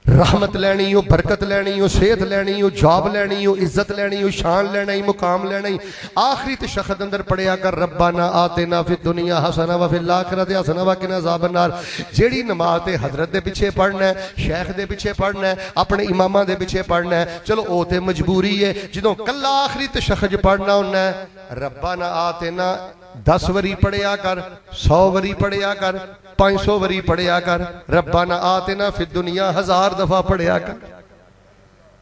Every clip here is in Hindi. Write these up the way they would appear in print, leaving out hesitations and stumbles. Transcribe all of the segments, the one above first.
रहमत लैनी हो, बरकत लैनी हो, सेहत लैनी हो, जॉब लैनी हो, इज्जत लैनी हो, शान लेना ही, मुकाम लेना ही। आखिरी तशहद अंदर पढ़िया कर रब्बाना आतिना फिद दुनिया हसना व फिल आखिरति हसना व किना अज़ाबन नार। जेड़ी नमाज ते हजरत दे पिछे पढ़ना है, शेख दे पिछे पढ़ना है, अपने इमामा दे पिछे पढ़ना है, चलो वो तो मजबूरी है। जो कला आखिरी तशहद पढ़ना होना है, रब्बाना आतिना 10 वरी पढ़िया कर, 100 वरी पढ़िया कर, 500 वरी पढ़िया कर। रब्बाना आतिना फिद दुनिया 1000 दफा पढ़िया कर।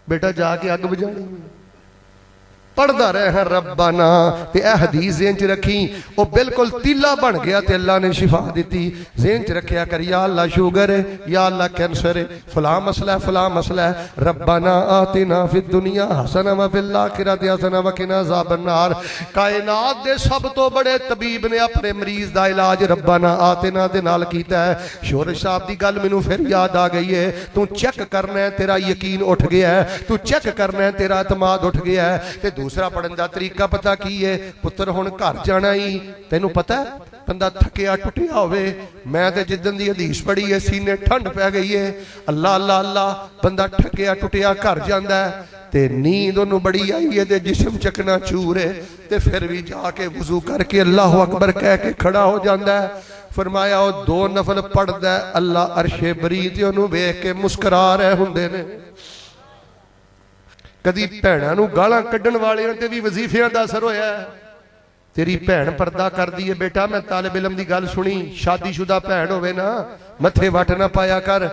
बेटा जाके अग बुझानी पढ़ता रहे रब्बाना। ते ए हदीस ज़हन च रखी, वो बिल्कुल तीला बन गया ते अल्लाह ने शिफा दी। ज़हन च रखिया कर, या अल्लाह शुगर है, या अल्लाह कैंसर है, फलां मसला है, फलां मसला है। रब्बाना आतिना फिद दुनिया हसना व फिल आखिरति हसना व किना अज़ाबन नार। कायनात दे सब तो बड़े तबीब ने अपने मरीज दा इलाज रब्बाना आतिना दे नाल कीता है। शोरश साहब दी गल मैनू फिर याद आ गई है। तू चेक करना है, तेरा यकीन उठ गया है, तू चेक करना है, तेरा एतमाद उठ गया है। ते दूसरा पढ़न का तरीका पता की है, पुत्र हुण घर जाना ही, तेनू पता है बंदा थकिया टुटिया होवे। मैं तो जिदन दी हदीस पढ़ी है, सीने ठंड पै गई है, अल्लाह अल्लाह अल्लाह, बंदा थकिया टुटिया घर जाता है ते नींद उन्होंने बड़ी आई है ते जिस्म चकना चूर है, ते फिर भी जाके वजू करके अल्लाह अकबर कह के खड़ा हो जाता है। फरमाया वो 2 नफल पढ़दा है, अल्लाह अरशे बरी ते उन्होंने वेख के मुस्करा रहे हुंदे ने। कदी भैणों गालां कड्ढण वालियां ते भी वजीफियां दा असर होया। तेरी भैन पर्दा कर दी है, बेटा मैं तालिब इलम दी गल सुनी, शादीशुदा भैन होवे ना मथे वट ना पाया कर।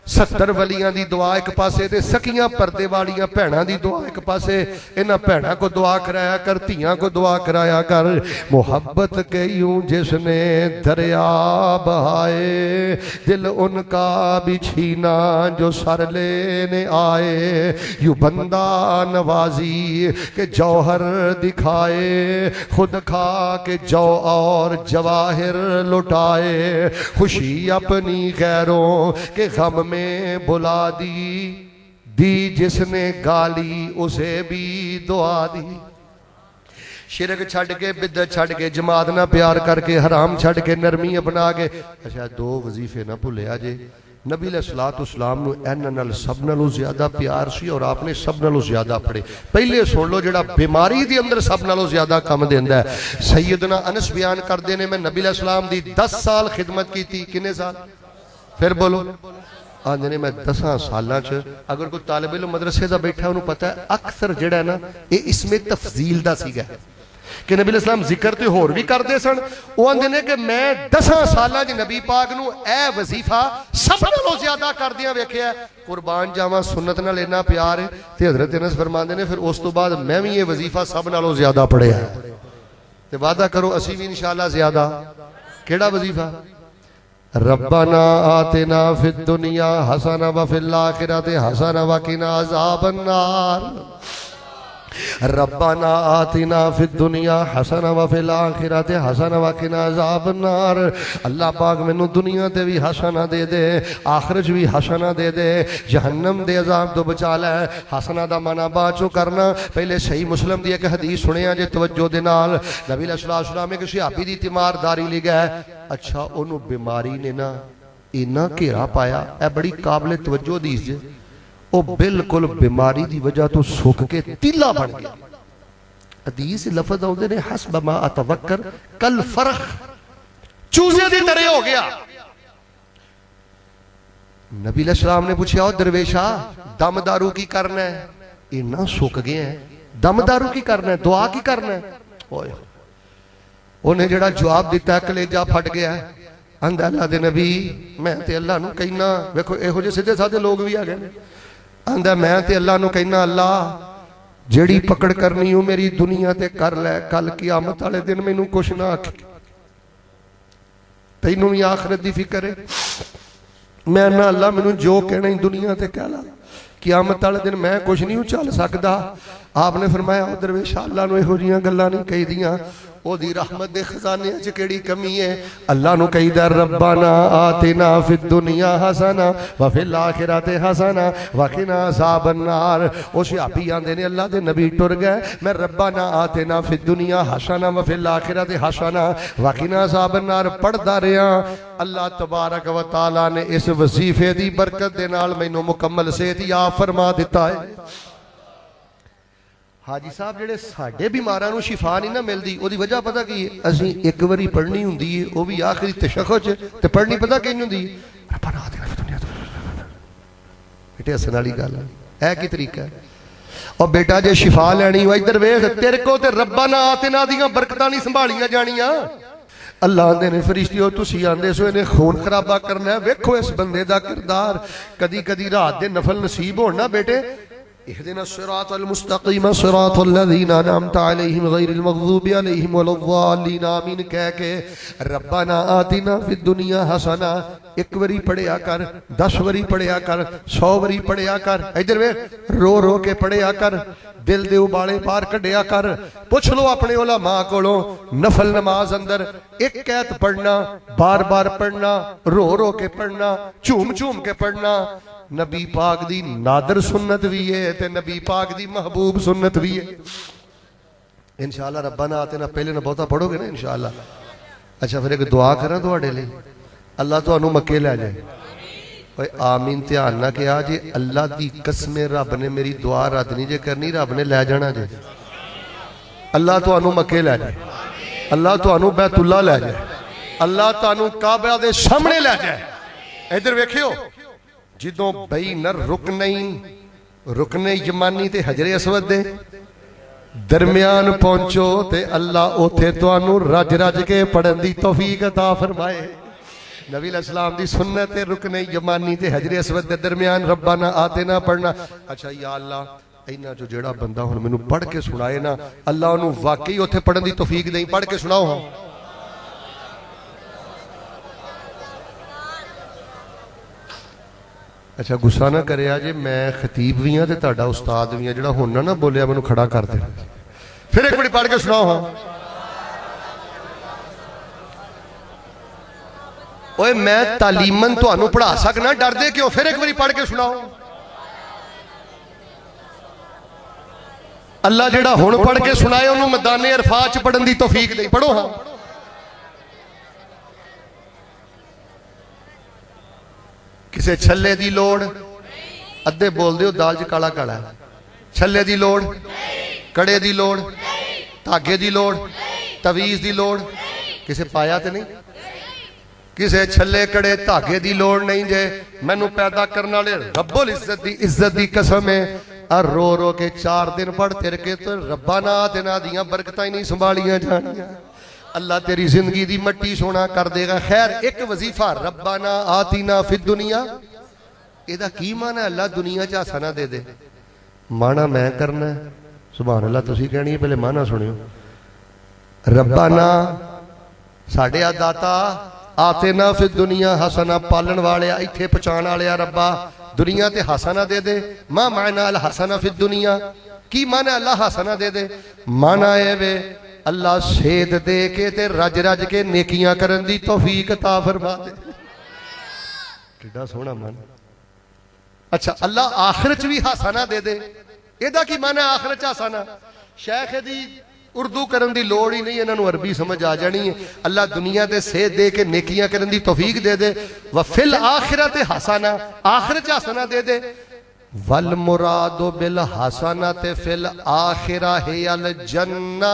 70 वलियां दी दुआ एक पासे ते सकियां पर्दे वालियां भैणां दी दुआ एक पासे। इन्हां भैणां को दुआ कराया कर, धीआं को दुआ कराया कर। मोहब्बत के यूं जिसने दरिया बहाए, दिल उनका भी छीना जो सर लेने आए। यूं बंदा नवाजी के जौहर दिखाए, खुद खा के जौ और जवाहिर लुटाए। खुशी अपनी गैरों के गम में बुला दी जिसने गाली उसे भी दुआ दी। शिरक छड़ के, बिदत छड़ के, जमात ना प्यार करके, हराम छड़ के, नरमी अपना के। अच्छा 2 वजीफे ना भुलिया जे। नबी अलैहिस्सलाम नूं इन्हां नाल सब नालों ज्यादा प्यार सी और आपने सब नालों ज्यादा पढ़े। पहले सुन लो जिहड़ा बीमारी दे अंदर सब नालों ज्यादा काम देंदा है। सैयदना अनस बयान करते हैं, मैं नबी अलैहिस्सलाम दी 10 साल खिदमत की थी। कितने साल? फिर बोलो। आंदे ने मैं 10 सालों च, अगर कोई तालिब इल्म मदरसे का बैठा उन्होंने पता है अक्सर जिहड़ा ना ये इसमें तफजील दा सीगा कि नबी अलैहिस्सलाम जिक्र तो होर भी करते सन। वो आंदे ने कि मैं 10 सालों च नबी पाक नूं ए वजीफा सब नालों ज्यादा करदियां वेखिया। कुर्बान जावां, सुन्नत नाल इन्ना प्यार है। ते हजरत अनस फरमांदे ने फिर उस तो बाद मैं भी ये वजीफा सब नालों ज्यादा पढ़िया। ते वादा करो असी भी इंशाअल्लाह ज्यादा। केड़ा वजीफा? रब्बाना आतिना फिद दुनिया हसना व फिल आखिरति हसना व किना अज़ाबन नार। रब्बाना आतिना फिद दुनिया हसना व फिल आखिरति हसना व किना अज़ाबन नार। अल्लाह पाक मैनू दुनिया ते भी हसना दे दे, आखिरत भी हसना दे दे, जहन्नम दे अज़ाब तो बचा लै। हसना दा माना बाद चो करना। पहले सही मुस्लिम दी एक हदीस सुनिया जे तवज्जो दे नाल। नबी अलैहिस्सलाम एक सहाबी दी तीमारदारी ले गया। अच्छा उन्होंने बीमारी ने ना इन्ना घेरा पाया, ए बड़ी काबिल तवज्जो हदीस जे। वो बिल्कुल बीमारी की वजह तो सुक के तीला बन गया। हदीस लफज आउंदे ने हस्ब मा अतवक्कर कल फरख, चूजे की तरह हो गया। नबी अलैहिस्सलाम ने पूछा ओ दरवेशा दम दारू की करना है? इन्ना सुक गया है, दम दारू की करना है, दुआ की करना है? ओए उन्हें जड़ा जवाब दिता है कलेजा फट गया है। आंदा अल्लाह दे नबी मैं ते अल्लाह नूं कहना, वेखो इहो जे सीधे साधे लोग भी आ गए। आंदा मैं ते अल्लाह नूं कहना अल्लाह जेड़ी पकड़ करनी हो मेरी दुनिया ते कर लै, कल क़यामत वाले दिन मैनू कुछ ना आखे। तैनू भी आखिरत दी फिक्र है। मैं ना अल्लाह मैनू जो कहना ही दुनिया ते कह ला, क़यामत वाले दिन मैं कुछ नहीं चल सकता। आपने फरमाया ओ दरवेश अल्लाह नूं इहो जिहियां गल्लां नहीं कहीदियां, ओदी रहमत दे खजाने च केड़ी कमी है। अल्लाह नूं कहीदा रब्बाना आतिना फिद दुनिया हसना व फिल आखिरति हसना व किना अज़ाबन नार। ओ सहाबी आंदे ने अल्लाह दे नबी टुर गए, मैं रब्बाना आतिना फिद दुनिया हसना व फिल आखिरति हसना व किना अज़ाबन नार पढ़दा रहा। अल्लाह तबारक व तआला ने इस वजीफे दी बरकत दे नाल मैनूं मुकम्मल सेहत याब फरमा दिता है। हाजी साहब जिहड़े साडे बीमारां नूं शिफा नहीं ना मिलदी, ओदी वजह पता की है? असीं एक वारी पढ़नी हुंदी है, वो भी आखिरी तशहुद च, ते पढ़नी पता किंज हुंदी है? रब्बना आतिना फिद दुनिया, बेटे हसन वाली गल है की तरीका है। और बेटा जे शिफा लैनी हो इधर वेख, तेरे को ते रब्बना आतिना दीयां बरकतां नहीं संभालियां जानियां। अल्लाह आंदे ने फरिश्तियों तुसीं आंदे सो इहने खून खराबा करना है, वेखो इस बंदे दा किरदार। कदी कदी रात दे नफल नसीब होण ना बेटे, इहदिना सिरातल मुस्तकीम सिरातल लज़ीना अनअमता अलैहिम गैरिल मग़ज़ूबि अलैहिम वलद्दाल्लीन आमीन कह के रब्बना आतिना फिद दुनिया हसना एक बारी पढ़िया कर, 10 बारी पढ़िया कर, 100 बारी पढ़िया कर। इधर वे रो रो के पढ़िया कर, दिल दे उबाले बाहर कढ़िया कर। पुछ लो अपने उलमा कोलों, नफल नमाज अंदर एक ऐत पढ़ना, बार बार पढ़ना, रो रो के पढ़ना, झूम झूम के पढ़ना। नबी पाक दी नादर सुन्नत भी है ते नबी पाक दी महबूब सुन्नत भी है। इंशाअल्लाह रब्बाना आतिना पहले ना बहुता पढ़ोगे ना इंशाअल्लाह। अच्छा फिर एक दुआ करा तुहाडे लई, अल्लाह तुहानू मक्के लै जाए। ओए आमीन ध्यान ना कहा जे, अल्लाह दी कसम रब ने मेरी दुआ रद्द नहीं जे करनी, रब ने लै जाना जे। अल्लाह तुहानू मक्के लै जाए, अल्लाह तुहानू बैतुल्ला लै जाए, अल्लाह तुहानू काबा दे सामने लै जाए। इधर वेखियो जिदों बई न रुकने यमानी ते हजरे असवद दे दरम्यान पहुंचो ते अल्लाह उथे तुहानू रज रज के पढ़न दी तौफीक अता फरमाए। नबी अलैहिस्सलाम दी सुन्नत है रुकने यमानी ते हजरे असवद दे दरम्यान रब्बाना आतिना पढ़ना। अच्छा या अल्लाह इन्हां जो जेड़ा बंदा हुण मैनू पढ़ के सुनाए ना, अल्लाह उन्हूं वाकई उथे पढ़न दी तौफीक देई। पढ़ के सुनाओ हां। अच्छा गुस्सा ना करिया जे, मैं खतीब भी हाँ ते तुहाडा उस्ताद भी हाँ, जिहड़ा हुण ना बोलिया मैनूं खड़ा कर दे। फिर एक बारी पढ़ के सुनाओ हाँ। ओए मैं तालीमन तुहानू पढ़ा सकना, डरदे क्यों? फिर एक बारी पढ़ के सुनाओ। अल्लाह जिहड़ा हुण पढ़ के सुनाए उन्होंने मैदाने अरफा च पढ़न दी तौफीक दे। पढ़ो हाँ। किसे छल्ले दी लोड़, अद्धे बोल दो दाल च काला काला, छल्ले दी लोड़, कड़े दी लोड़, धागे दी लोड़, तवीज दी लोड़, किसे पाया तो नहीं? किसे छल्ले कड़े धागे दी लोड़ नहीं जे। मैनू पैदा करने वाले रब्बुल इज्जत दी कसम है, और रो रो के 4 दिन पढ़ तेरे के तो रब्बाना आतिना दियां बरकतां ही नहीं संभालियां जानियां। अल्लाह तेरी जिंदगी दी मट्टी सोना कर देगा। खैर एक वजीफा रब्बाना आतिना फिद दुनिया, एदा की माना? अल्लाह दुनिया च हसना दे दे। माना मैं करना है, सुभान अल्लाह तुसी कहनी है, पहले माना सुनियो। रब्बाना साडे दाता आतिना फिद दुनिया हसना, पालन वाले इत्थे पहुंचाण वाले रब्बा दुनिया ते हसना दे दे। मा माना अल हसना फिद दुनिया, की माना अल्लाह हसना दे दे? माना ए वे अल्लाह सेध दे के ते रज रज के नेकियां करन दी तौफीक अता फरमा दे। कितना सोहना मन। अच्छा अल्लाह आखिरत भी हसना दे दे, एदा की माना आखिरत हसना? शेख दी उर्दू करन दी लोड़ ही नहीं, इन्हां अरबी समझ आ जानी है। अल्लाह दुनिया ते सेध दे के नेकियां करन दी तौफीक दे दे। व फिल आखिरत हसना, आखिरत हसना दे दे। वल मुरादो बिल हसना ते फिल आखिरा है अल जन्ना।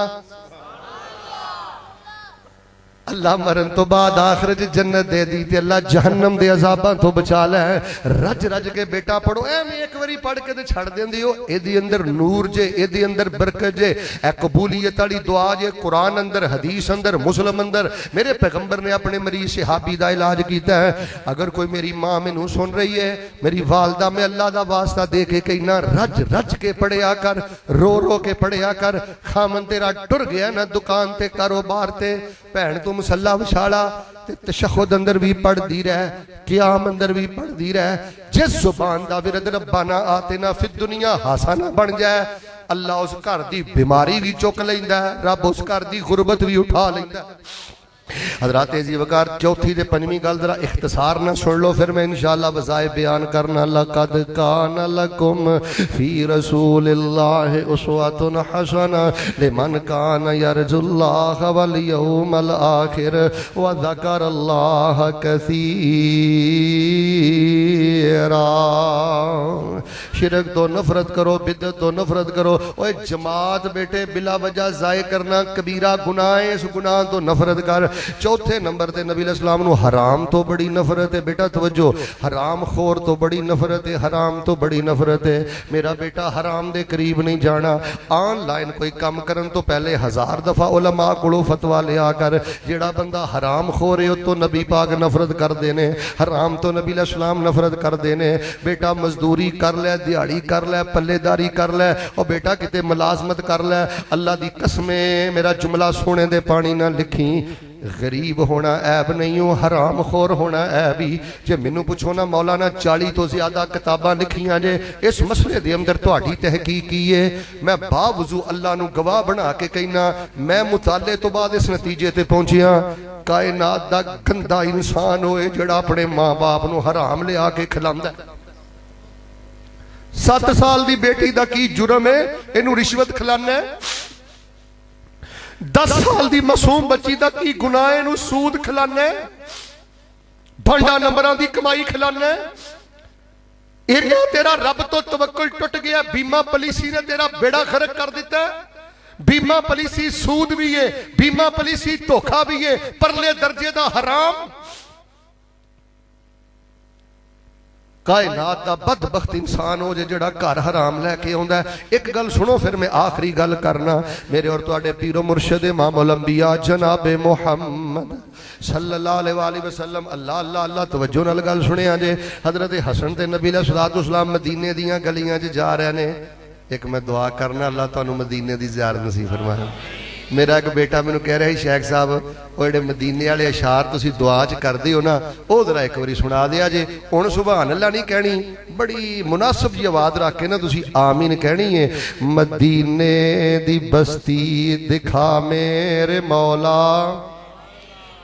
अल्लाह मरन तो बाद आखिरत जन्नत दे दी ते अल्लाह जहन्नम दे अजाबां तो बचा लै। रज रज के बेटा पढ़ो, एवें एक बारी पढ़ के ते छड़ देंदी हो। इहदे अंदर नूर जे, इहदे अंदर बरकत जे, ए कबूलियत वाली दुआ जे। कुरान अंदर, हदीस अंदर, मुस्लिम अंदर मेरे पैगंबर ने अपने मरीज सहाबी दा इलाज कीता है। अगर कोई मेरी मां मैनू सुन रही है, मेरी वालदा, में अल्लाह दा वास्ता दे के कहना रज रज के पढ़िया कर, रो रो के पढ़िया कर। खामन तेरा टुर गया ना दुकान ते कारोबार ते, भैन तू मुसल्ला विछाला ते तशहुद अंदर भी पढ़दी रह, क़याम अंदर भी पढ़दी रह। जिस जुबान दा विरद रब्बाना आतिना फिद दुनिया हसना बन जाए, अल्लाह उस घर की बीमारी भी चुक लैंदा है, रब उस घर की गुरबत भी उठा लैंदा है। हजरात जी वकार चौथी ते पंजवीं गल जरा इख्तिसार ना सुन लो, फिर मैं इंशाअल्लाह वज़ाए बयान करना। लक़द कान लकुम फी रसूलिल्लाहि उस्वतुन हसना लिमन कान यरजुल्लाह वल यौमल आखिर व ज़करल्लाह कसीरा। शिरक तो नफरत करो, बिदत तो नफरत करो। ओए जमात बेटे बिला वजह ज़ाय करना कबीरा गुनाह है, इस गुनाह तो नफरत कर। चौथे नंबर ते नबी अलैहिस्सलाम नू हराम तो बड़ी नफरत है। बेटा तवज्जो, हराम खोर तो बड़ी नफरत है, हराम तो बड़ी नफरत है। मेरा बेटा हराम दे करीब नहीं जाना। ऑनलाइन कोई काम करन तो पहले 1000 दफा उलमा कोलों फतवा लिया कर। जेड़ा बंदा हराम खोर है तो नबी पाक नफरत कर देने, हराम तो नबी अलैहिस्सलाम नफरत कर देने। बेटा मजदूरी कर ले, दिहाड़ी कर ले, पल्लेदारी कर ले, और बेटा किते मुलाजमत कर ले। अल्लाह दी कसमे मेरा जुमला सोने दे पानी ना लिखी। गरीब होना ऐब नहीं हो, हराम खोर होना ऐब ही। जे मैनू पुछो ना मौलाना 40 तो ज्यादा किताबां लिखियां जे इस मसले दे अंदर तुहाडी तहकीक की है, मैं बावजू अल्लाह नू गवाह बना के कहना, मैं मुताले तो बाद इस नतीजे ते पहुंचिया कायनात दा गंदा इंसान होए जेड़ा अपने मां बाप नू हराम लिया के खिलांदा। 7 साल दी बेटी दा की जुर्म है, इनू रिश्वत खिलाना है। 10 साल दी मासूम बच्ची दा की गुनाह है, इनू सूद खिलाना है, भंडा नंबरां दी कमाई खिलाना है। इन्ना तेरा रब तो तवक्कुल टुट गया। बीमा पॉलिसी ने तेरा बेड़ा खरक कर दिता है। बीमा पॉलिसी सूद भी है, बीमा पॉलिसी धोखा भी है, परले दर्जे दा हराम। कायनात दा बदबख्त इंसान हो जेड़ा घर हराम लैके आउंदा है। एक गल सुनो फिर मैं आखिरी गल करना। मेरे और तुहाडे पीरो मुर्शिद इमामुल अंबिया जनाबे मुहम्मद सल्लल्लाहु अलैहि वसल्लम। अल्लाह अल्लाह अल्लाह तवज्जो नाल गल सुनिया जे। हजरत हसन ते नबी अलैहिस्सलाम मदीने दियां गलियां च जा रहे ने। एक मैं दुआ करना अल्लाह तुहानू मदीने दी ज़ियारत नसीब फरमाए। मेरा एक बेटा मैनू कह रहा है शेख साहब वो जेडे मदीने वाले अशार तुसी दुआ च करदे हो ना, वो जरा एक बारी सुना दिया जे। हुण सुभान अल्लाह नहीं कहनी, बड़ी मुनासिब जी आवाज़ रख के ना तुसी आमीन कहनी है। मदीने दी बस्ती दिखा मेरे मौला,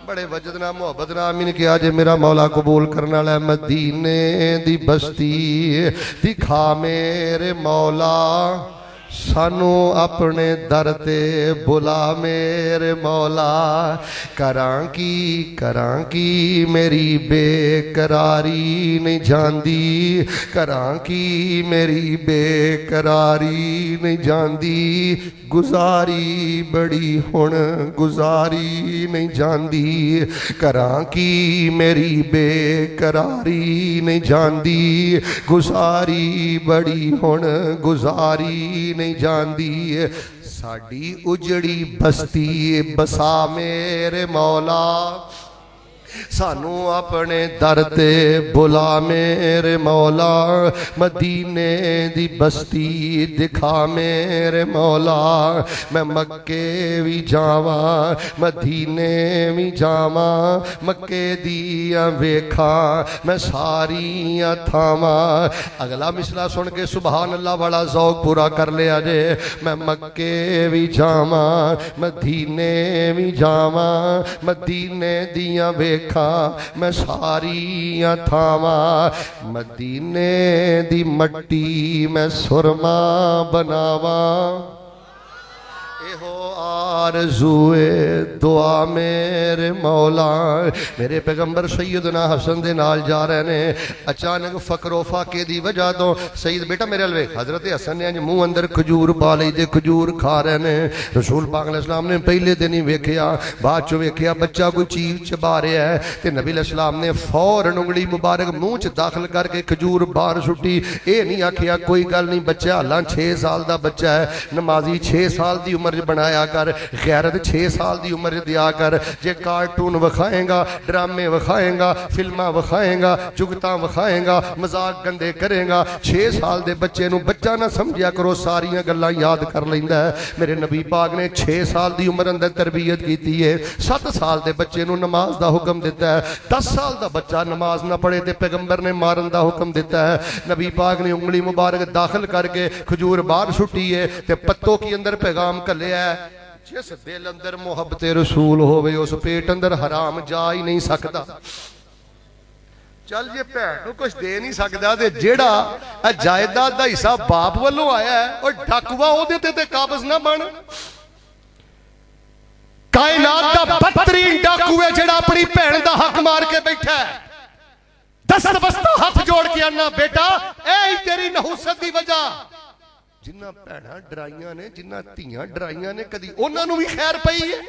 बड़े वजद नाल मुहब्बत नाल आमीन किया जे मेरा मौला कबूल करने वाला। मदीने दी बस्ती दिखा मेरे मौला, सानू अपने दर ते बुला मेरे मौला। करां की मेरी बेकरारी नहीं जांदी, करां की मेरी बेकरारी नहीं जांदी। गुजारी बड़ी हुण गुजारी नहीं जांदी, करां की मेरी बेकरारी नहीं जांदी। गुजारी बड़ी हुण गुजारी नहीं जांदी। साडी उजड़ी बस्ती बसा मेरे मौला, सानू अपने दर ते बुला मेरे मौला। मदीने दी बस्ती दिखा मेरे मौला। मैं मक्के भी जावा मदीने भी जावा, मक्के दियां वेखा मैं सारियां थावा। अगला मिसला सुन के सुभान अल्लाह वाला ज़ौक पूरा कर लिया जे। मैं मक्के भी जावा मदीने भी जावा, मदीने दियां वेखा मैं सारियां थावा। मदीने दी मट्टी मैं सुरमा बनावा, एहो आरज़ूए दुआ मेरे मौला। मेरे पैगंबर सैयदना हसन दे नाल जा रहे ने। अचानक फकरो फाके दी वजह तो सईद बेटा मेरे अल वेख, हजरत हसन ने मुंह अंदर खजूर पा लई ते खजूर खा रहे ने। रसूल पाक अलैहिस्सलाम ने पहले दिन ही वेखिया, बाद चो वेखिया बच्चा कोई चीज चबा रहा है ते नबी अलैहिस्सलाम ने फौरन उंगली मुबारक मुंह च दाखिल करके खजूर बाहर सुट्टी। ये नहीं आखिया कोई गल नहीं, बच्चा हालां 6 साल का बच्चा है, नमाजी 6 साल की उम्र बनाया कर, गैरत 6 साल की उम्र दिया कर। जे कार्टून विखाएगा, ड्रामे विखाएगा, फिल्मां विखाएगा, जुगतां विखाएगा, मजाक गंदे करेगा, 6 साल के बच्चे नूं बच्चा ना समझिया करो, सारियां गल्लां याद कर लैंदा है। मेरे नबी पाक ने 6 साल की उम्र अंदर तरबियत की है। 7 साल के बच्चे नूं नमाज का हुक्म दिता है। 10 साल का बच्चा नमाज ना पढ़े तो पैगंबर ने मारन का हुक्म दिता है। नबी पाक ने उंगली मुबारक दाखिल करके खजूर बाहर सुटी है ते पत्तों के अंदर पैगाम घलिया है, जिस दिल अंदर मुहब्बत रसूल होवे उस पेट अंदर हराम जा ही नहीं सकता। चल जे भैन नूं कुछ दे नहीं सकता तो जेड़ा जायदाद का हिस्सा बाप वालों आया है और डाकुआ ओहदे ते काबज ना बन। कायनात का बदतरीन डाकू है जेड़ा अपनी भैन का हक मार के बैठा है। दस्त बस्ता हाथ जोड़ के आना बेटा ऐ तेरी नहुसत की वजह। जिन्ना भैन डराइया ने, जिन्ना धियां डराइया ने, कदी उन्होंने भी खैर पई है।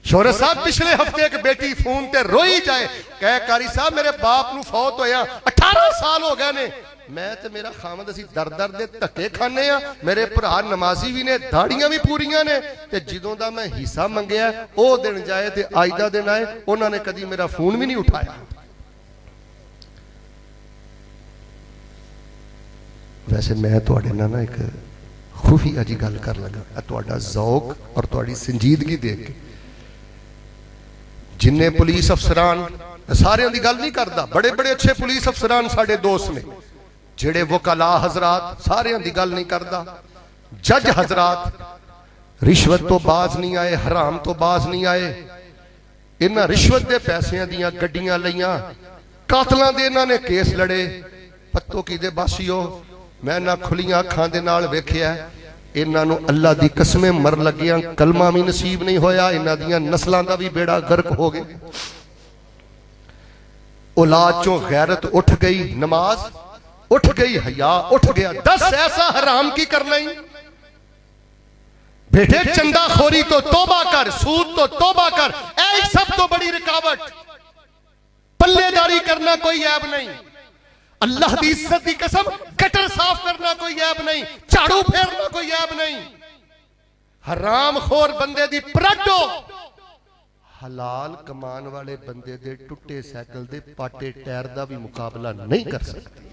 शौरत साहब पिछले हफ्ते एक बेटी फोन ते रोई जाए, कह कारी साहब मेरे बाप नूं फौत होया 18 साल हो गए ने, मैं ते मेरा खामद असीं दर दर दे धक्के खाने आ, मेरे भरा नमाजी भी ने, दाड़ियां भी पूरियां ने, ते जदों दा मैं हिस्सा मंगिया वो दिन जाए ते अज दा दिन आए उन्होंने कदी मेरा फोन भी नहीं उठाया। वैसे मैं तुहाडे नाल ना एक खुफिया जी गल कर लगा, तुहाडा ज़ौक और तुहाडी संजीदगी देख के। जिन्ने पुलिस अफसरान, सारियां दी गल नहीं करदा, बड़े बड़े अच्छे पुलिस अफसरान साडे दोस्त ने, जेड़े वकला हजरात, सारियां दी गल नहीं करदा। जज हजरात रिश्वत तो बाज नहीं आए, हराम तो बाज नहीं आए। इन्हां रिश्वत के पैसिਆਂ ਦੀਆਂ ਗੱਡੀਆਂ ਲਈਆਂ, ਕਾਤਲਾਂ ਦੇ ਇਹਨਾਂ ने केस लड़े। पत्तो की दे बासियो मैं ना खुलियां अखां दे नाल वेखिया, इन्हां नूं अल्लाह दी कसमें मर लगियां कलमा भी नसीब नहीं होया, इन्हां दियां नस्लां दा भी बेड़ा गर्क हो गया। औलाद चों गैरत उठ गई, नमाज उठ गई, हया उठ गया। 10 ऐसा हराम की करना ही बेटे, चंदाखोरी तो तौबा कर, सूद तो तौबा कर, ऐ सब तो बड़ी रुकावट। पल्लेदारी करना कोई ऐब नहीं, अल्लाह की इज्जत की कसम गटर साफ करना कोई ऐब नहीं, झाड़ू फेरना कोई ऐब नहीं। हराम खोर बंदे दी पराडो हलाल कमान वाले बंदे दे टुटे साइकिल दे पाटे टायर का भी मुकाबला नहीं कर सकते।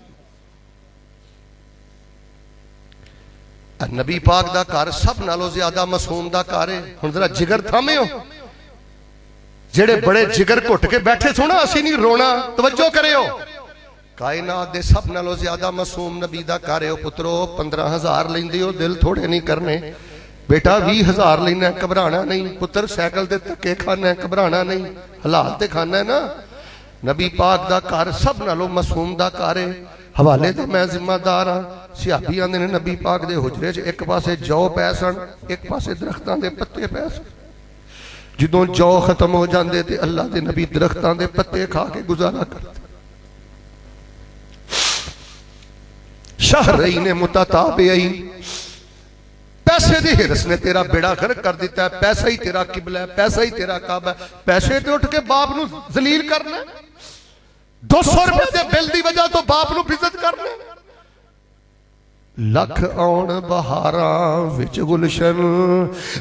नबी पाक दा घर सब नालों ज्यादा मासूम दा घर है। हुण जरा जिगर थामियो, जेड़े बड़े जिगर घुट के बैठे सोना असी नहीं रोना, तवज्जो करियो। कायनात दे सब नालों ज्यादा मासूम नबी दा घर है। पुत्रो 15,000 लैंदे हो, दिल थोड़े नहीं करने बेटा, 20,000 लेना घबराना नहीं। पुत्र साइकिल ते धक्के खाना घबराना नहीं, हलाल ते खाना है ना। नबी पाक दा घर सब नालों मासूम दा घर है। हवाले तो मैं जिम्मेदार हाँ। सियाबी आंदे ने नबी पाक दे हुजरे च एक पासे जौ पै सन, एक पासे दरख्तां दे पत्ते पै सन। जदों जौ खत्म हो जाते तो अल्लाह के नबी दरख्तां दे पत्ते खा के गुजारा करते। शहरई ने मुतताबियैन, पैसे की हिरस ने तेरा बेड़ा गर्क कर दिता है। पैसा ही तेरा किबला है, पैसा ही तेरा काबा है। पैसे ते उठ के बाप नूं जलील करना, 200 रुपए के बिल की वजह तो बाप नूं बेइज्जत करना। लख आउण बहारां विच गुलशन,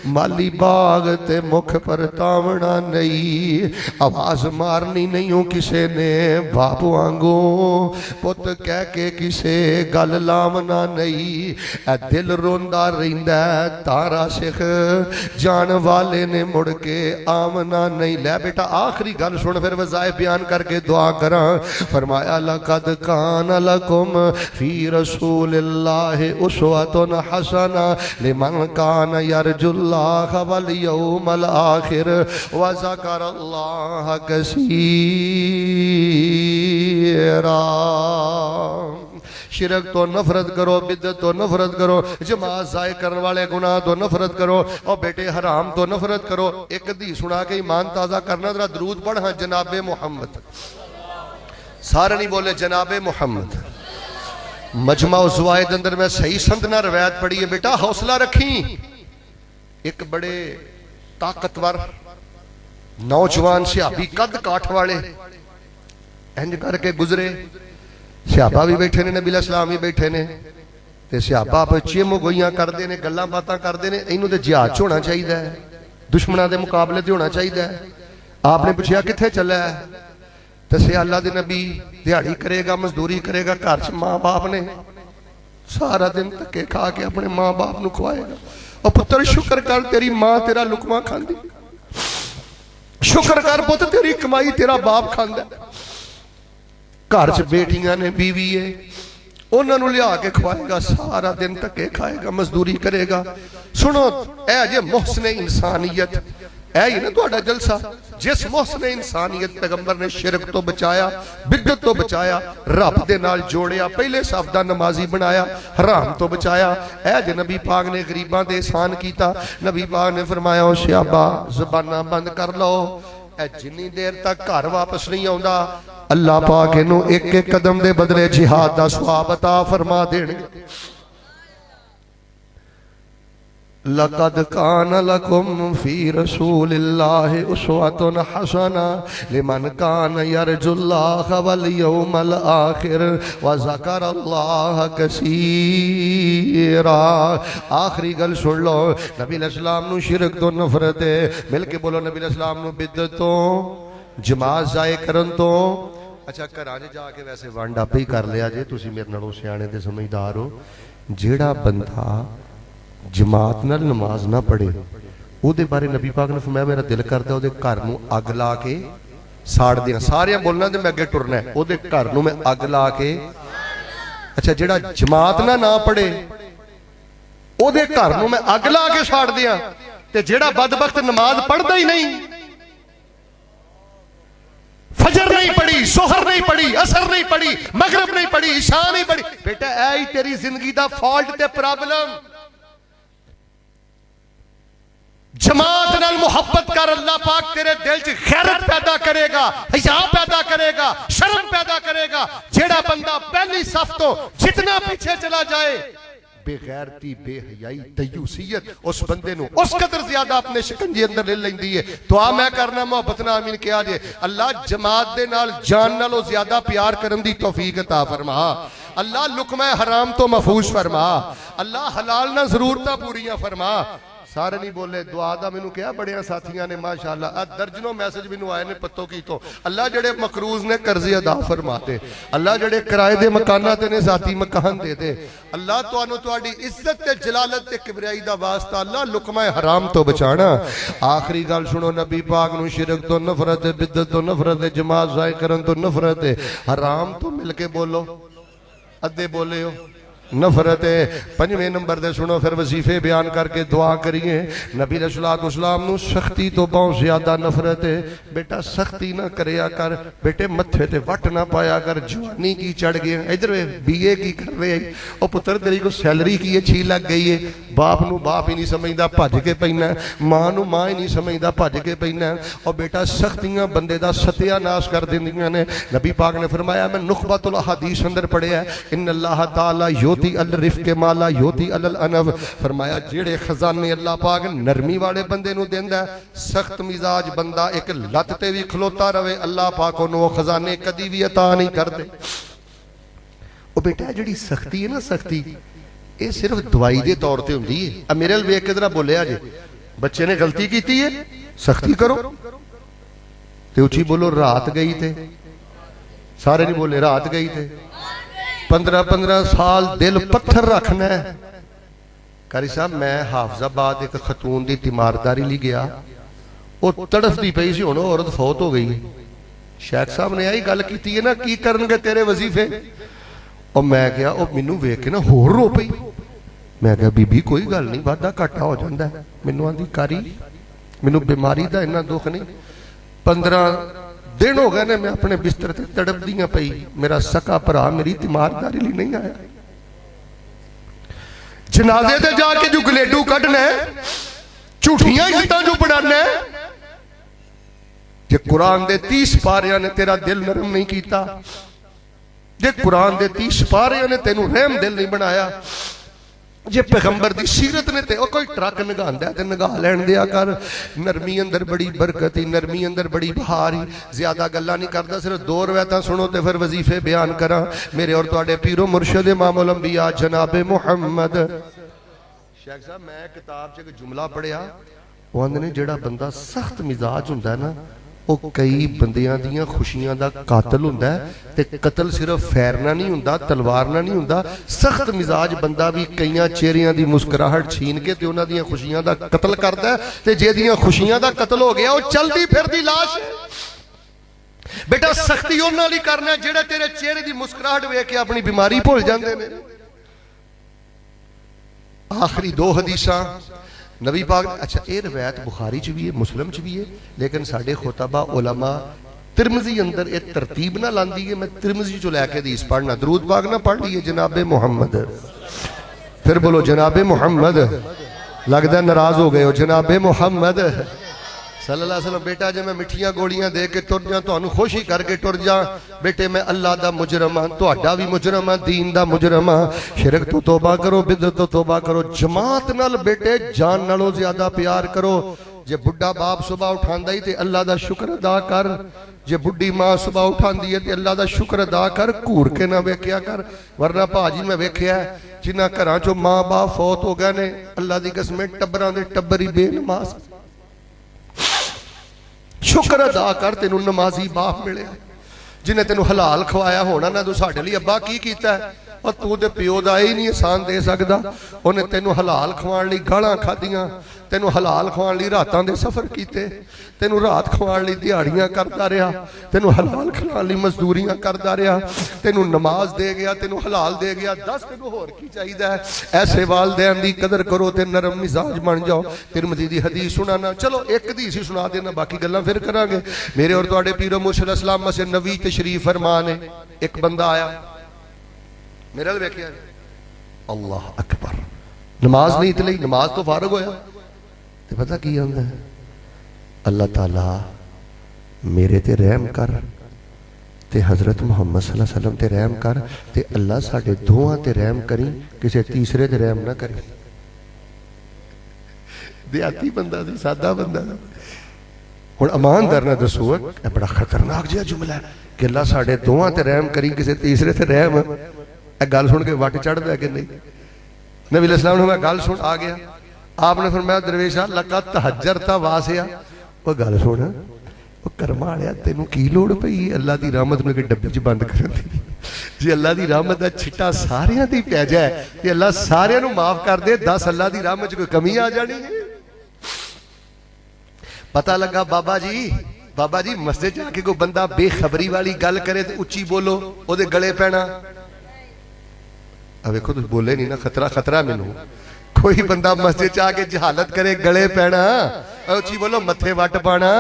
माली बाग ते मुख परतावना नहीं। आवाज मारनी नहीं हो किसे ने बाप वांगू, पुत कह के किसे गल लावना नहीं। ए दिल रोंदा रहिंदा तारा सिख, जान वाले ने मुड़ के आमना नहीं। लै बेटा आखिरी गल सुन, फिर वज़ाइफ बयान करके दुआ करा। फरमाया लक़द कान लकुम फी रसूलिल्लाह उस्वतुन हसना लिमन कान यरजुल्लाह वल यौमल आखिर व ज़करल्लाह कसीरा। शिरक तो नफरत करो, बिदत तो नफरत करो, जमात ज़ाय करने वाले गुनाह तो नफरत करो, और बेटे हराम तो नफरत करो। एक दी सुना के ईमान ताज़ा करना, जरा दरूद पढ़। हाँ जनाबे मुहम्मद, सारे नहीं बोले जनाबे मुहम्मद। मजमा ज़वाइद अंदर मैं सही संत ना रवायत पढ़ी है बेटा, हौसला रखी। एक बड़े ताकतवर नौजवान सिहाबी कद काठ वाले इंज करके गुजरे। सिहाबा भी बैठे ने, नबी अलैहिस्सलाम भी बैठे ने। ते सियापा आप चिम गोइयां करते हैं, गल्लां बातां करते हैं। इनू तो जिहाद च होना चाहिए, दुश्मनों के मुकाबले ते होना चाहिए। आपने पूछा कित्थे चला है, दसिया अल्लाह दे नबी दिहाड़ी करेगा, मजदूरी करेगा, घर च माँ बाप ने, सारा दिन धक्के खा के अपने माँ बाप नू खवाएगा। और पुत्र शुक्र कर तेरी माँ तेरा लुकमा खांदी, शुक्र कर पुत तेरी कमाई तेरा बाप खांदा। घर च बेटियां ने, बीवी है, उन्होंने लिया के खवाएगा, सारा दिन धक्के खाएगा, मजदूरी करेगा। सुनो ऐ जे मुहसने इंसानियत, ऐ ही ना तुहाडा जलसा। जिस मुहसने इंसानियत पैगंबर ने शिरक तो बचाया, बिदत तो बचाया, रब दे नाल जोड़िया, पहले साफ दा नमाजी बनाया, हराम तो बचाया। ऐ जे नबी पाक ने गरीबां दे एहसान कीता। नबी पाक ने फरमाया ओ शयाबा ज़बाना बंद कर लो, ऐ जिन्नी देर तक घर वापस नहीं आउंदा अल्लाह पाक इनू एक एक कदम दे बदले जिहाद दा सवाब अता फरमा देणगे। लक़द कान लकुम फी रसूलिल्लाहि उस्वतुन हसना लिमन कान यरजुल्लाह वल यौमल आखिर व ज़करल्लाह कसीरा। आखिरी गल सुन लो, नबी अलैहिस्सलाम नू शिरक तो नफरत है। मिल के बोलो नबी अलैहिस्सलाम नू बिदत तो, जमात जाए करन तो। अच्छा घरां च जाके वैसे वंड आपे ही कर लिया जे, तुसीं मेरे नालों सियाणे ते समझदार हो। जेड़ा बंदा जमात नाल नमाज ना पढ़े, ਉਹਦੇ बारे नबी पाक ने फरमाया मेरा दिल करता ਉਹਦੇ घर ਨੂੰ ਅੱਗ ਲਾ ਕੇ ਸਾੜ ਦਿਆਂ। ਸਾਰਿਆਂ बोलना ਤੇ मैं अगे टुरना है, ਉਹਦੇ घर ਨੂੰ मैं ਅੱਗ ਲਾ के। अच्छा ਜਿਹੜਾ जमात ना पढ़े ਉਹਦੇ घर ਨੂੰ मैं ਅੱਗ ਲਾ के ਸਾੜ ਦਿਆਂ, ਤੇ ਜਿਹੜਾ बदबख्त नमाज पढ़ता ही नहीं, फजर नहीं पढ़ी, सोहर नहीं पढ़ी, असर नहीं पढ़ी, मगरिब नहीं पढ़ी, इशा नहीं पढ़ी, बेटा ऐ ही तेरी जिंदगी दा फॉल्ट ते प्रॉब्लम। जमात नाल मुहब्बत कर, अल्लाह पाक तेरे दिल च गैरत पैदा करेगा, हिया पैदा करेगा, शर्म पैदा करेगा। जेड़ा बंदा पहली सफ तो जितना पीछे चला जाए, बेगैरती, बेहयाई, तयूसियत उस बंदे नू उस कदर ज्यादा अपने शिकंजे अंदर ले लैंदी है। दुआ मैं करना मोहब्बत नाल आमीन किया जे, अल्लाह जमात दे नाल जान नालों ज्यादा प्यार करन दी तौफीक अता फरमा। अल्लाह लुकमा हराम तो महफूज फरमा। अल्लाह हलाल ना जरूरतां पूरियां फरमा। सारे नहीं बोले दुआ दा मैनू कहा बड़िया साथियों ने माशाअल्लाह दर्जनों मैसेज मैनू आए ने पत्तों की तो। अल्लाह जेड़े मकरूज ने कर्जे अदा फरमाते, अल्लाह जेड़े किराए दे मकाना ते ने जाती मकान दे दे। अल्लाह तुहानू तुहाडी इज्जत ते जलालत ते किबरियाई दा वास्ता अल्लाह लुकमा हराम तो बचाना। आखिरी गल सुनो, नबी पाक नू शिरक तो नफरत है, बिदत तो नफरत है, जमात जाए करन तो नफरत है, हराम तो मिल के बोलो, अद्धे बोले हो नफरत है। पंजवें नंबर दे सुनो, फिर वजीफे बयान करके दुआ करिए। नबी अलैहिस्सलाम नू सख्ती तो बहुत ज्यादा नफरत है। बेटा सख्ती ना करया कर, बेटे मत्थे ते वट ना पाया कर। जवानी की चढ़ गया, इधर बीए की कर रहे हैं, और पुत्र तेरी को सैलरी की अच्छी लग गई है, बाप नू बाप ही नहीं समझदा भज के पैना, मां नू मां ही नहीं समझदा भज के पैना। और बेटा सख्तियां बंदे दा सत्यानाश कर दिंदियां ने। नबी पाक ने फरमाया, मैं नुखबतुल हदीस अंदर पढ़िया, इन्नल्लाह ताला योती अल रिफ्के माला योती अल अनव। फरमाया जेड़े खजाने अल्लाह पाक नरमी वाले बंदे नू देंदा है, सख्त मिजाज बंदा एक लत ते भी खलोता रहे, अल्लाह पाक ओनू वो खजाने कदी भी अता नहीं करते। ओ बेटा जिहड़ी सख्ती है ना, सख्ती ये सिर्फ दवाई के तौर पर होंदी है। मेरे अल वेख के जरा बोलिया जे, बच्चे ने गलती की है, सख्ती करो ते उची बोलो रात गई थे। सारे नहीं बोले रात गई थे। 15-15 साल दिल पत्थर रखना है। कारी साहब मैं हाफजाबाद एक खतून की तीमारदारी ली गया, वो तड़फती पई सी, हुण औरत फौत हो गई। शेख साहब ने यही गल की है ना, की करनगे तेरे वजीफे। और मैं क्या, वो मैनू वेख के ना होर रो पई। मैं क्या बीबी कोई गल नहीं, वाधा घाटा हो जाता है। मैनू आंदी कारी मैनू बीमारी का इन्ना दुख नहीं, 15 दिन हो गए ने मैं अपने बिस्तर से तड़पदियां पई, मेरा सका भरा मेरी तीमारदारी ली नहीं आया। जनाजे ते जाके जो गलेडू कढ़ना है, झूठियां इज्जतां जो बनाना है। जे कुरान दे 30 पारियां ने तेरा दिल नरम नहीं किया, जे कुरान दे 30 पारियां ने तेनू रहम दिल नहीं बनाया, जे पैगंबर दी सीरत ने ते कोई ट्रक नगांदा ते नगा लैन दिया कर। नरमी अंदर बड़ी बरकत ही, नरमी अंदर बड़ी बहार ही। ज्यादा गल्लां नहीं करदा, सिर्फ दो रवायतां सुनो ते फिर वजीफे बयान करा। मेरे और तुहाडे पीरो मुर्शिद इमामुल अंबिया जनाबे मुहम्मद शेख साहब, मैं किताब च एक जुमला पढ़िया, वो आंदे ने जेड़ा बंदा सख्त मिजाज हुंदा है ना, वो कई बंदियां दियां खुशियां दा कातल हुंदा है। ते कतल सिर्फ फैरना नहीं हुंदा, तलवारना नहीं हुंदा। सख्त मिजाज बंदा भी कईयां चेहरियां दी मुस्कुराहट छीन के ते उन्हां दियां खुशियां दा कतल करदा है। ते जेदियां खुशियां दा कतल हो गया, वो चलदी फिरदी लाश है। बेटा सख्ती उन्हां लई करना जेड़े तेरे चेहरे दी मुस्कुराहट वेख के अपनी बीमारी भुल जांदे ने। आखिरी दो हदीसां नबी पाक, अच्छा ये रवायत बुखारी च भी है, मुस्लिम च भी है, लेकिन साडे खुतबा उलमा तिरमिजी अंदर एक तरतीब ना लांदी है। मैं तिरमिजी चो लैके हदीस पढ़ना, दरूद पाक ना पढ़ लीए जनाबे मुहम्मद, फिर बोलो जनाबे मुहम्मद। लगता नाराज हो गए हो, जनाबे मुहम्मद सल्लल्लाहु अलैहि वसल्लम। बेटा जे मैं मिठियां गोलियां दे के तुर जा, तुहानू खुशी करके तुर जा, बेटे मैं अल्लाह दा मुजरम हां, तुहाडा भी मुजरम हां, दीन दा मुजरम हां। शिरक तो तौबा करो, बिदअत तो तौबा करो, जमात नाल बेटे जान नालों ज्यादा प्यार करो। जे बुढ़ा बाप सुबह उठांदा ही ते अल्लाह दा शुक्र अदा कर, जे बुढ़ी मां सुबह उठांदी है ते अल्लाह दा शुक्र अदा कर। घूर के ना वेख्या कर, वरना भाजी मैं वेख्या जिन्हां घरां चों मां बाप फौत हो गए ने, अल्लाह दी कसम टब्बरां दे टब्बर ही बेनमाज। शुक्र अदा कर, तेनू नमाजी बाप मिले जिन्हें तेनू हलाल खवाया होना ना। तू साडे लई अब्बा की कीता है, और तू ते प्यो दा ही नहीं एहसान दे सकदा। उन्हें तेनू हलाल खवाण लई गालां खादियां, तेनू हलाल खवाण लई रातां दे सफर कीते, तेनू रात खवाण लई दिहाड़ियां करदा रहा, तेनू हलाल खवाण लई मजदूरियां करदा रहा, तेनू नमाज दे गया, तेनू हलाल दे गया। दस तेनू होर की चाहिदा है। ऐसे वालदैन दी कदर करो ते नरम मिजाज बन जाओ। तिरमिज़ी दी हदीस सुनाना, चलो एक हदीस ही सुना देना, बाकी गल्लां फिर करांगे। मेरे और तुहाडे पीरो मुर्शिद इस्लाम मस्जिद नबी तशरीफ फरमा ने। एक बंदा आया मेरे अल वेख्या, अल्लाह अकबर, नमाज नहीं इतनी, नमाज तो फारग होया ते पता की आंदा है, अल्लाह ताला मेरे ते रहम कर ते हजरत मुहम्मद सल्लल्लाहु अलैहि वसल्लम ते रहम कर, ते अल्लाह साडे दोहां ते रहम करी, किसी तीसरे ते रहम ना करी। देहाती बंदा सी, सादा बंदा। हुण ईमानदार ना दसो, बड़ा खतरनाक जिहा जुमला है कि अल्लाह साडे दोहां ते रहम करी, किसी तीसरे ते रहम। गल सुन के वट चढ़दा कि नहीं? नबी अलैहिस्सलाम ने मैं गल सुन आ गया, आपने फरमाया दरवेशा लका तहज्जरता वासिया। वो गल सुन, वो कर्मा वालिया तेनू की लोड़ पई अल्लाह दी रहमत नूं डब्बे च बंद करन दी? जे अल्लाह दी रहमत दा छिट्टा सारियां दी पै जाए ते अल्लाह सारियां नूं माफ कर दे, 10 अल्लाह दी रहमत च कोई कमी आ जानी है? पता लगा बाबा जी मस्जिद जाके कोई बंदा बेखबरी वाली गल करे तो उच्ची बोलो, ओदे गले पैना। अब देखो तुम बोले नहीं ना, खतरा खतरा मैनू। कोई बंदा मस्जिद च आके जहालत करे, गले पैना, उची बोलो, मथे वट पाना।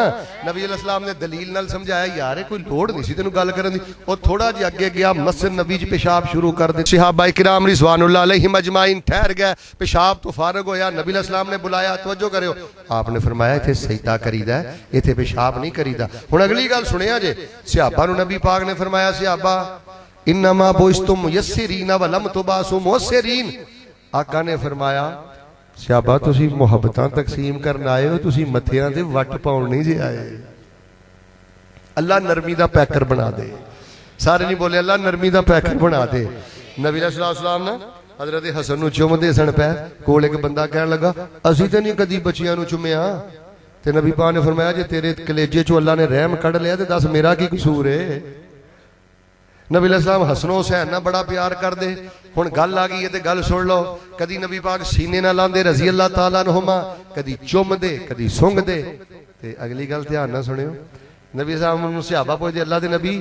नबी अलैहिस्सलाम ने दलील नाल समझाया, यार कोई लोड़ नहीं सी तेनू गल करन दी। और थोड़ा जिहा अगे गया, मस्जिद नबी च पेशाब शुरू कर दे। सहाबा किराम रिज़वानुल्लाह अलैहिम अजमाइन ठहर गए, पेशाब तो फारग होया। नबी अलैहिस्सलाम ने बुलाया, तवज्जो करियो, आपने फरमाया इत्थे सजदा करीदा है, इत्थे पेशाब नहीं करीदा। हुण अगली गल सुनिया जे, सहाबा नूं नबी पाक ने फरमाया, सहाबा इन्नमा बुइस्तुम मुयस्सिरीन व लम तुबासु मुयस्सिरीन। आका ने फरमाया, सहाबा तुसी मुहब्बतां तकसीम करन आए हो, तुसी मत्थियां ते वट पाउण नहीं जे आए। अल्लाह नरमी दा पैकर बना दे। सारे नहीं बोले अल्लाह नरमी दा पैकर बना दे। नबी अलैहिस्सलाम ने हजरत हसन नूं चुमदे सन पै, कोल एक बंदा कहन लगा, असीं ते नहीं कदी बच्चियां नूं चुमिया। ते नबी पाक ने फरमाया, जे तेरे कलेजे चों अल्लाह ने रहम कढ़ लिया ते दस मेरा की कसूर है? नबी अलैहिस्सलाम हसनो हुसैन ना बड़ा प्यार कर दे। हुण गल आ गई है ते गल सुन लो। कदी नबी पाक सीने ना लांदे रज़ी अल्लाह तआला अन्हुमा, कदी चुमदे कदी सुंघदे। ते अगली गल ध्यान ना सुनियो, नबी साहब नूं सहाबा पुछदे, अल्लाह दे नबी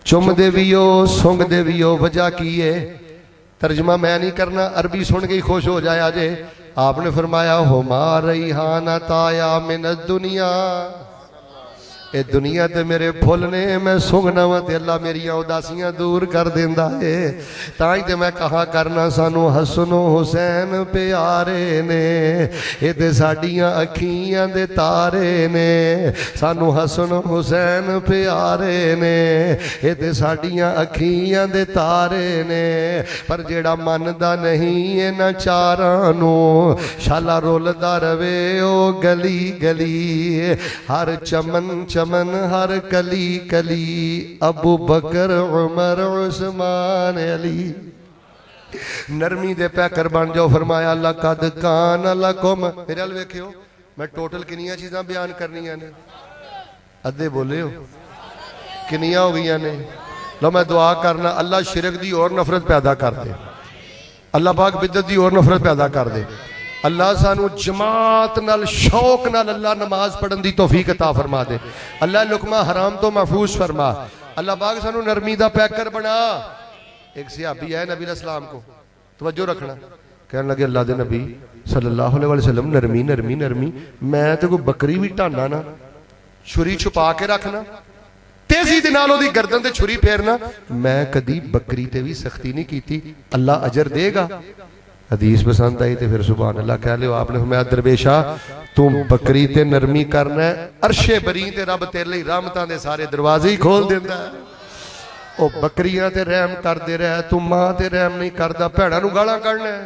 चुमदे भी हो सुंघदे भी हो, वजह की है? तर्जमा मैं नहीं करना, अरबी सुन के ही खुश हो जाया जे। आपने फरमाया, हुमा रैहाना ताया मिन दुनिया ये दुनिया ते मेरे फुल ने मैं सुगना वा ते अल्लाह मेरिया उदासियां दूर कर देंदा है। ताई ते मैं कहा करना सानू हसनो हुसैन प्यारे ने, ये ते साडियां अखियां दे तारे ने। सानू हसन हुसैन प्यारे ने, ये ते साडियां अखियां दे तारे ने। पर जेड़ा मनदा नहीं इन्हां चारां नू, शाला रोलदा रवे ओ गली गली। हर चमन चमन हर कली कली, अबू बकर उमर उस्मान अली। नरमी दे पैकर बन जाओ। फरमाया लकद कान लकुम, मेरे अल वेखियो मैं टोटल किनियां चीज़ां बयान करनियां ने, अद्धे बोले हो किनियां हो गई ने। लो मैं दुआ करना अल्लाह शिरक दी और नफरत पैदा कर दे, अल्लाह पाक बिदत दी और नफरत पैदा कर दे। अल्लाह सानू जमात नाल शौक नाल अल्लाह नमाज पढ़न दी तौफीक अता फरमा दे। अल्लाह लुकमा हराम तो महफूज फरमा। अल्लाह पाक सानू नरमी दा पैकर बना। एक सहाबी है नबी अलैहिस्सलाम को, तवज्जो रखना, कहने लगे अल्लाह दे नबी सल्लल्लाहु अलैहि वसल्लम नरमी नरमी नरमी, मैं तो कोई बकरी भी ढाना ना, छुरी छुपा के रखना, तेजी दे नाल ओदी गर्दन ते छुरी फेरना, मैं कदी बकरी ते भी सख्ती नहीं की। अल्लाह अजर देगा। हदीस पसंद आई तो फिर सुभान अल्लाह कह लो। आपने फरमाया दरवेशा तू बकरी ते नरमी करना है, अरशे बरी ते रब तेरे लिए रहमतां दे सारे दरवाजे ही खोल देंदा है। ओ बकरियां ते रहम करदे रह, तू मां ते रहम नहीं करदा, भैणां नूं गालां कढना है।